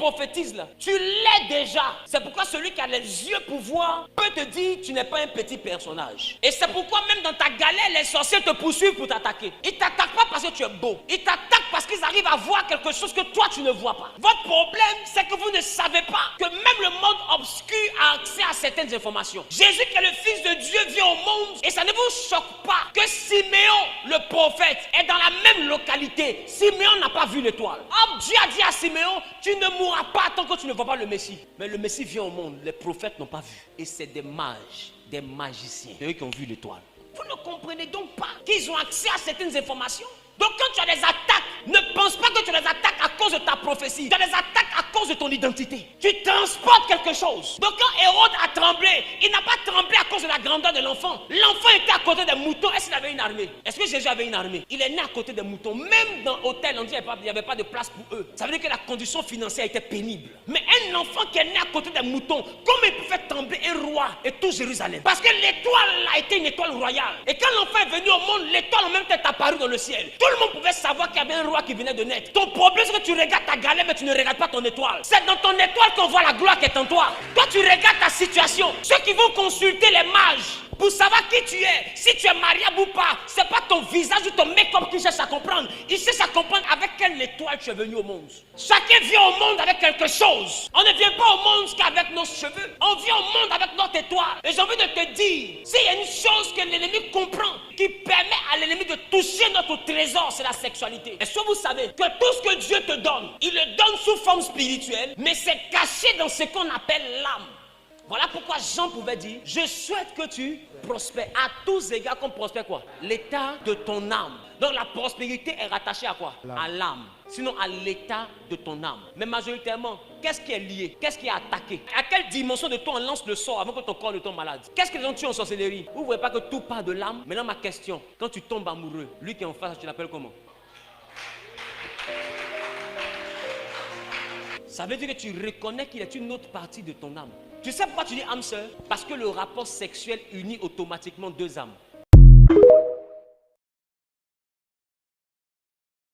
prophétises là, tu l'es déjà. C'est pourquoi celui qui a les yeux pour voir peut te dire tu n'es pas un petit personnage. Et c'est pourquoi même dans ta galère, les sorciers te poursuivent pour t'attaquer. Ils ne t'attaquent pas parce que tu es beau. Ils t'attaquent parce qu'ils arrivent à voir quelque chose que toi tu ne vois pas. Votre problème, c'est que vous ne savez pas que même le monde obscur a accès à certaines informations. Jésus qui est le Fils de Dieu vient au monde et ça ne vous choque pas que Siméon, le prophète, est dans la même localité. Siméon n'a pas vu l'étoile. Oh, Dieu a dit à Siméon, tu ne mourras pas tant que tu ne vois pas le Messie. Mais le Messie vient au monde, les prophètes n'ont pas vu. Et c'est des mages, des magiciens, eux qui ont vu l'étoile. Vous ne comprenez donc pas qu'ils ont accès à certaines informations. Donc quand tu as des attaques, ne pense pas que tu as des attaques à cause de ta prophétie. Tu as des attaques à cause de ton identité. Tu transportes quelque chose. Donc quand Hérode a tremblé, il n'a pas tremblé à cause de la grandeur de l'enfant. L'enfant était à côté des moutons. Est-ce qu'il avait une armée? Est-ce que Jésus avait une armée? Il est né à côté des moutons. Même dans l'hôtel, on dit qu'il n'y avait pas de place pour eux. Ça veut dire que la condition financière était pénible. Mais un enfant qui est né à côté des moutons, comment il peut faire trembler un roi et tout Jérusalem? Parce que l'étoile a été une étoile royale. Et quand l'enfant est venu au monde, l'étoile en même temps est apparue dans le ciel. Tout le monde pouvait savoir qu'il y avait un roi qui venait de naître. Ton problème, c'est que tu regardes ta galère, mais tu ne regardes pas ton étoile. C'est dans ton étoile qu'on voit la gloire qui est en toi. Toi, tu regardes ta situation. Ceux qui vont consulter les mages pour savoir qui tu es, si tu es mariable ou pas, c'est pas ton visage ou ton make-up qui cherche à comprendre. Il cherche à comprendre avec quelle étoile tu es venu au monde. Chacun vient au monde avec quelque chose. On ne vient pas au monde qu'avec nos cheveux. On vient au monde avec notre étoile. Et j'ai envie de te dire, s'il y a une chose que l'ennemi comprend, qui permet à l'ennemi de toucher notre trésor, c'est la sexualité. Est-ce que vous savez que tout ce que Dieu te donne, il le donne sous forme spirituelle, mais c'est caché dans ce qu'on appelle l'âme. Voilà pourquoi Jean pouvait dire, je souhaite que tu prospères à tous égards, comme prospère quoi? L'état de ton âme. Donc la prospérité est rattachée à quoi? À l'âme. Sinon à l'état de ton âme. Mais majoritairement, qu'est-ce qui est lié? Qu'est-ce qui est attaqué? À quelle dimension de toi on lance le sort avant que ton corps ne tombe malade? Qu'est-ce que les gens tuent en sorcellerie? Vous ne voyez pas que tout part de l'âme? Maintenant ma question, quand tu tombes amoureux, lui qui est en face, tu l'appelles comment? Ça veut dire que tu reconnais qu'il est une autre partie de ton âme. Tu sais pourquoi tu dis âme sœur? Parce que le rapport sexuel unit automatiquement deux âmes.